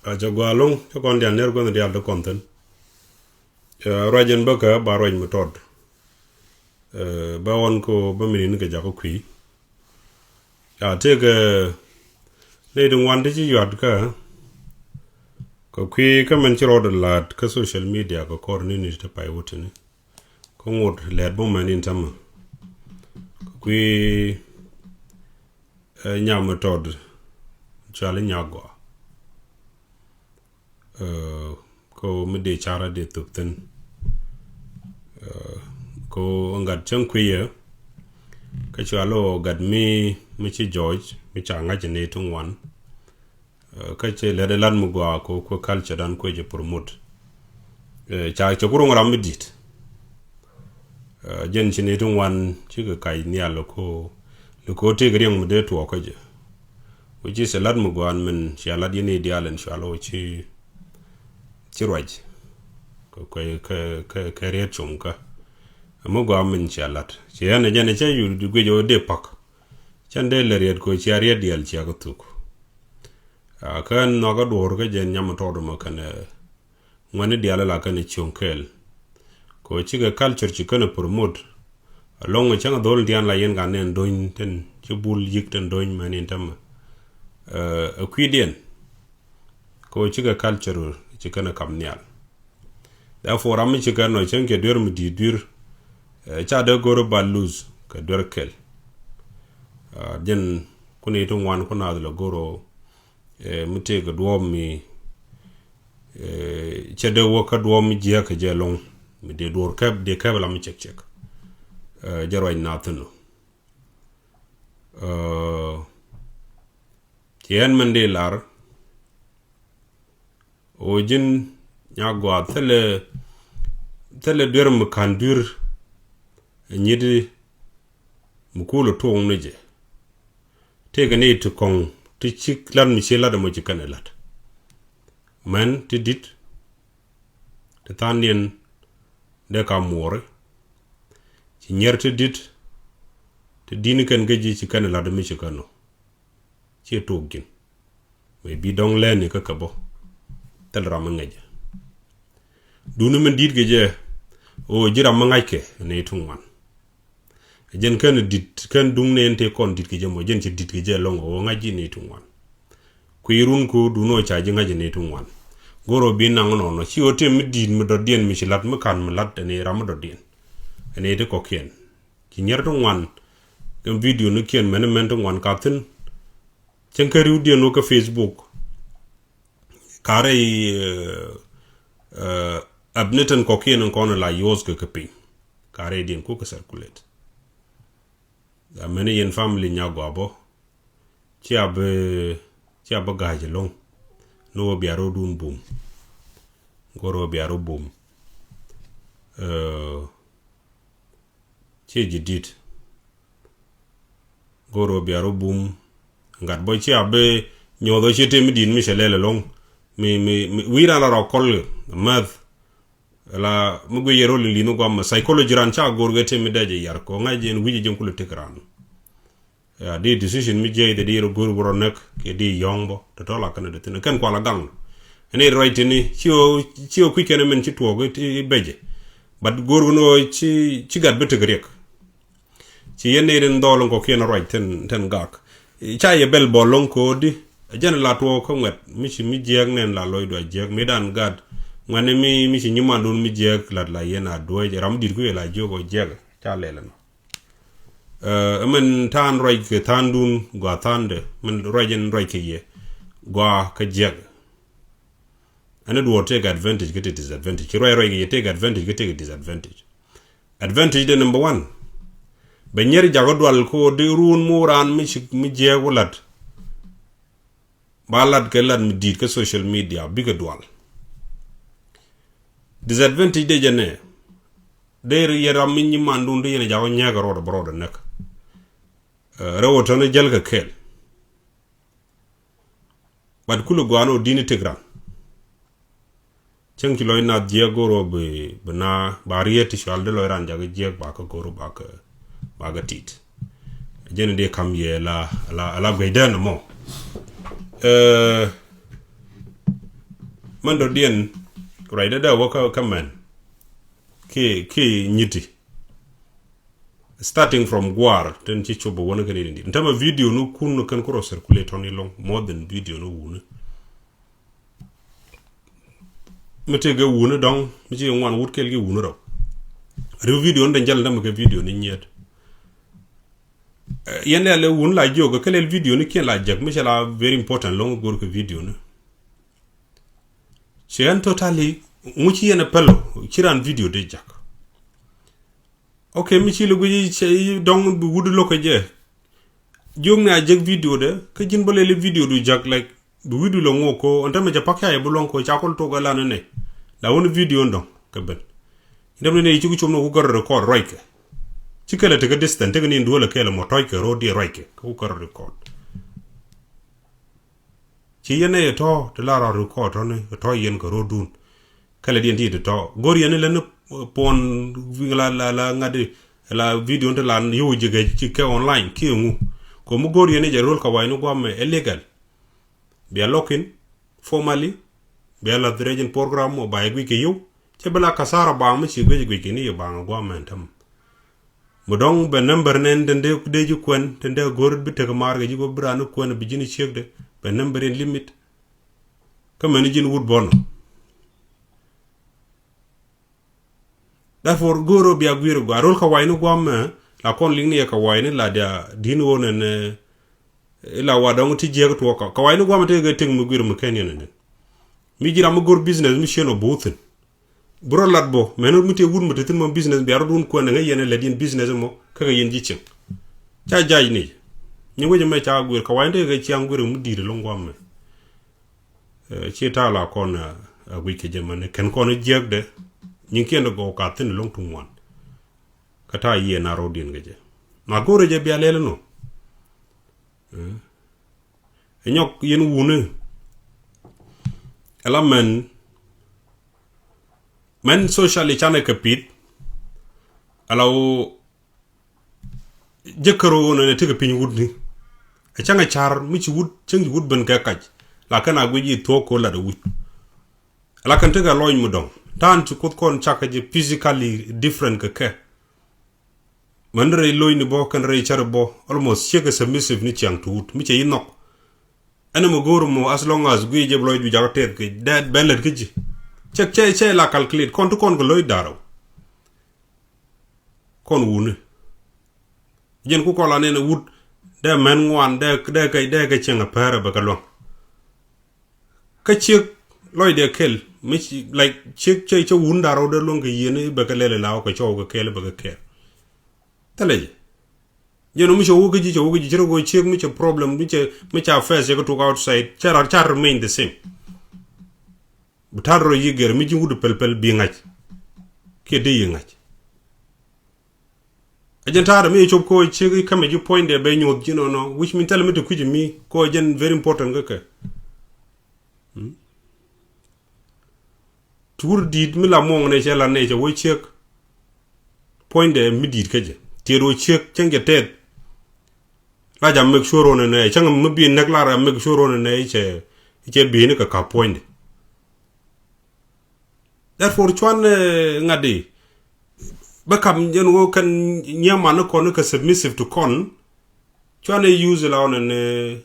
a jagwalong to kon dia ner gon dia do konten rajen baka ba roj mutod ba won ko ba minin ga jako kwi a te ga ne dun wande ji yad ka ko kwi ka man ci rod lat ka social media ko korni ni ta pay wutini ko ngod let bo man in tam kwi nyam mutod chale nyagwa ko mede chara de tupten ko ngat chen kwiye ka chalo gad mi chi George mi changa jene tungwan ka che le de lan mugwa ko culture dan ko je promote cha che kurung ram dit jen jene tungwan chi ga kai ni alo ko te griang mu de to ko je which is a lot mugwan men chi ala dine dialen shalo chi raj ko re chunka mugwa men chi alat chi yana jene che yu du gwe de pak chande le riet ko chi ariet dial chi agutuk kan no ga dor ga jen nyam to do makane ngwane dial la kan chunkel ko chi ga culture chi kana promote along chang dol dian la yen ga nen doin ten chi bul yik ten doin manin tam quidien ko chi ga culture chi kana kamnial therefore am chi ga no chen ke dur mu di dur cha de goro baluz ka dur kel den kuni tun wan kuna da goro mute ga duwom mi cha de wo ka duwom mi je ka je long mi de dor ka de ka bala mi chek jarway na tunu tien mande lar o jin nyagwa tele dur mu kan dur nyidi mukulu to ngneje tega ne to kong ti chik lan mi sela da mo jikane lat man ti dit te tanien de ka more ci nyerte dit te din kan gaji ci kan la da mi ci kano ci to gin we bi dong len ka kabo tel ram ngaje dunu men dit geje o jira mangake ne tungwan jen kan dit kan dung ne ente kon dit geje mo jen ci dit geje longo o ngaji ne tungwan ku yirun ko duno chaji ngaji ne tungwan goro bi nang no ci o te mi dit mi do dien mi ci lat mi kan mi lat ne ram do dien ene de ko kien ci nyer tungwan kan video no kien men tungwan kapten chen kariu dien no ka Facebook kare abnetan ko kien kon la yos ke kapi kare dien ko ka circulate da mene yen family nyagwa bo ci abe gaje long no biaro dun boom goro biaro boom ci jidit goro biaro boom ngat boy ci abe nyodo ci temi din mi selele long mi wira la rokol math la mugo yero li no gam psychology ran cha gorgete mi daje yar ko ngajen wiji jenkulu tekran ya de decision mi jey de yero gorboro nek ke di yongbo to tola kan de tin kan ko la gang ene right ni ci o kwikene men ci togo ti beje bad gorgono ci gad bete grek ci yene ren dolon ko ken right ten gak cha ye bel bolon ko di jan la to ko ngat mi ci mi jeg nen la loy do jeg mi dan gad ngane mi ci nyuma don mi jeg la yena doje ram dir ko la jogo jeg cha lelen men tan roy ke tan dun gwa tande men rojen roy ke ye gwa ka jeg and it will take advantage get it disadvantage roy ye take advantage get it disadvantage advantage the number 1 benyer jagodwal ko de run muran mi jeg lat balat ke lat mi dit ke social media biga dwal disadvantage de jene der yaram min ni mandun de yene jago nyaga rodo brodo nek rewoto ne jelga kel bad kulu gwano dini tigran chen kilo ina diego robe bana barieti shalde lo ran jaga jeg ba ko goro ba ga tit jene de kam ye la gwedan mo man do dien right da waka kaman ke nyiti starting from Gwar ten ci chobo wona kan ni ntama video no kun kan ko circulate on long more than video no wuna mete ga wuna dong mi ci ngwan wut kel gi wuna raw rew video nda jall ndam ke video ni ñet yene le wun la joga kel video ni ken la jak mi la very important long gor ko video no ci en totally mu ci yene pello ci ran video de jak ok mi ci lu guji ci dong bu wudu loko je jom na jeg video de ka jin bale le video du jak like bu wudu lo ngoko on tama ja pakya bu lon ko chakol to gala ne la won video ndong ka ben ndam ne ci ku no ku gor record right ci kala te ga distant te ni ndola kala mo toy ke rodi right ku gor record ci yene to de la record on to yen ko rodun kala di ndi to gor yene le pon la ngade la video de la yo jige ci ke online ki ngu ko mu gor yene jarol ka wayno go am illegal be lokin formally be la dredging program mo bay gwi ke yo ci bala kasara ba mu ci gwi ke ni ba go am tam mu dong be number nen de de ju kwen de gor bi te mar ga ji go branu kwen bi jini check de be number en limit comme ni jin wut bon Therefore, goro bi agwiro go arol ka wayno gwam la kon lingni ka wayne la dia din wonen la wadong ti jeg to ka wayno gwam te ga ting mu gwiro mu kenyen nen mi jira mu gor business mi sheno bothen bro lat bo meno mu te wud mu te tin mo business bi arodun ko nga yene la din business mo ka ga yen jicin cha jaj ni ni woje me cha gwir ka wayne ga ci am gwiro mu dire lo gwam ci ta la kon wi ke jemane ken kon jeg de ñing kendo go ka tin long tungwan kata ye na rodin gaje na gore je biya lele no ñok yen wune ala men socially chane kapit ala o jekaro no ne tege pin wudni e changa char mi ci wud changi wud ben ka kaj la kana gweji to ko la da wud ala kan tega loñ mu dong tan ci kut kon chaka je physically different ke man re loy ni bo kan re char bo almost chega submissive ni chang tut mi che inok ana mo gor mo as long as gui je loy du jagatet ke dad belet ke ji che la calculate kon to kon go loy daro kon wune jen ku ko la ne wut de men ngwan de ke chenga para ba kalon ka chek loy de kel mich like chek che wunda ro de longa yene ba ka lele law ko chow ko kel ba ka kel tale jeno mi chow ko ji jero go chek mi che problem mi cha face ko to outside char remain the same butar ro yiger mi ji wudu pel bi ngaj ke de yingaj ajentara mi chow ko chek kame ji point de be nyod jino no which mean tell me to kuji mi ko jen very important ga tour did mi la mong ne chela ne che wo chek point de mi dit keje tero chek chenge tet la jam make sure ne chang mi bi nek la make sure ne che bi ne ka point therefore chwan ngadi bakam jen wo kan nyama no kon ka submissive to con chwan use la on ne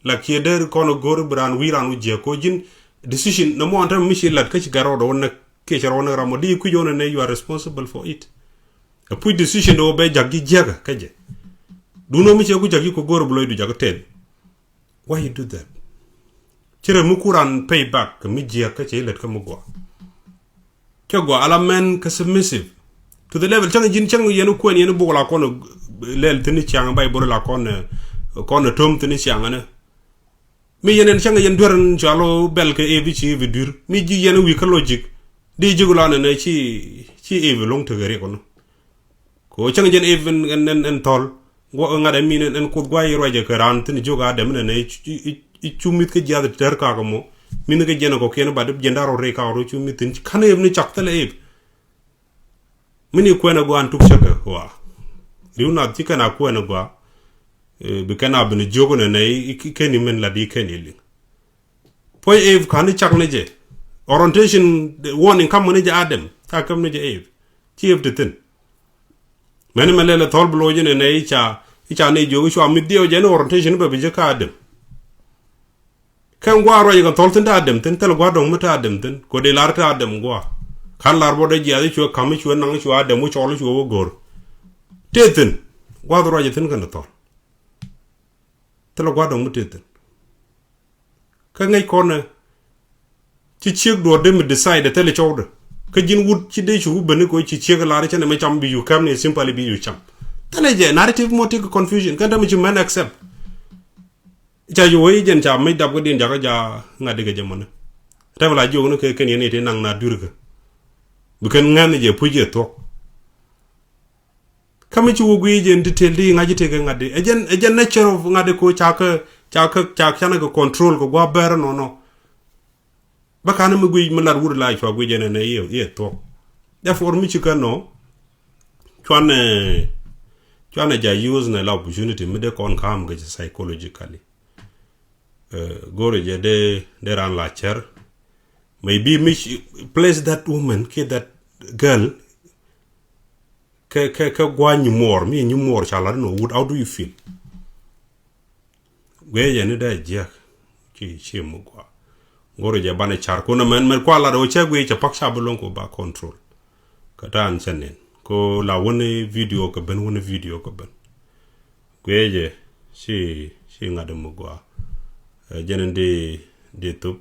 la kieder kon gor bran wiran uje ko jin decision no mo anta michi lat ka ci garo do wona ke ci rawna ramo di ku jona ne you are responsible for it a put decision do be jaggi jega kaje du no michi ku jaggi ko gor bu loy du jaga ted why you do that cire mu kuran payback mi jia ka ci lat ka mu go ke go ala men ka submissive to the level chang jin chang yenu ko yenu bu la ko no lel tini chang bay bo la ko ne tom tini chang na mi yenen changa yen doran jalo bel ke evi ci evi dur mi ji yen wi ka logic di jigulane ne ci evi long to gere kono ko changa jen even en tol go ngada mi en ko gway roje ke ran tin joga dem ne i chumit ke jada ter ka mo min ke jeno ko ken bad jendaro re ka ro chumit tin kana yeb ni chaktale ev mini ko na go an tuk chaka wa riuna tikana ko na go bi kana bin jogo ne keni men la di keni li poy ev kan chak ne je orientation warning kam ne ja adam ta kam ne ja chief de tin mene melele tol blo jene ne icha ne jogo sho mi dio jene orientation be je ka adam kan gwa ro yigan tol tin da adam tin tel gwa dong mata adam tin ko de lar ta adam gwa kan lar bo de ja sho kam sho nang sho adam mo cholo sho gor tetin gwa ro je tin kan tol tel gwa dong mata tin ka ngai kona ci chiek do de mi decide tele chawde ka jin wut ci de chu ben ko ci chiek la re ma cham bi yu kam ne simply bi yu cham tele je narrative mo take confusion kan tam ci man accept ja yu way jen cha mai dab ko din jaga ja ngade ga jamana rewla jogo no ke ken yene te nang na durga bu ken ngane je puje to kam ci wo gui jen detail di ngaji te ga ngade ejen nature of ngade ko cha kana ko control ko gwa ber no bakana mu gui malar wur la chwa gui jene ne ye to therefore mi chika no chwane ja use na la opportunity me de kon kam ga psychologically gore je de ran la cher maybe me place that woman ke that girl ke gwa ni more chala no would how do you feel we je ne da je ki mu gwa gore je bane char ko na men kwa la do che gwe che paksha bulon ko ba control kata an senen ko la woni video ko ben gwe je si ngade mu gwa jenen de tup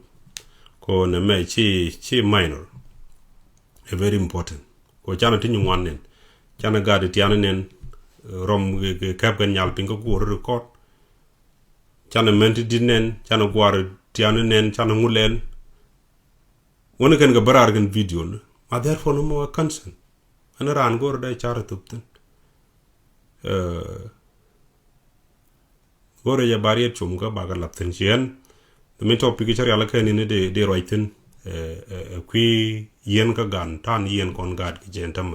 ko na me chi minor a very important ko chana tinyu wanen chana gade tiana nen rom ge kapgan nyal pingo ko record chana menti dinen chana gwar tiana nen chana ngulen wona ken ga barar gen video no ma therefore no more concern ana ran gor dai chara tupten gore ya bariet chum ga baga lapten chien the main topic chari ala ken ne de roiten qui yen ka gan tan yen kon gad ki jentam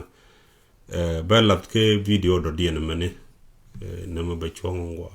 belat ke video do dien mene ne ma ba chongwa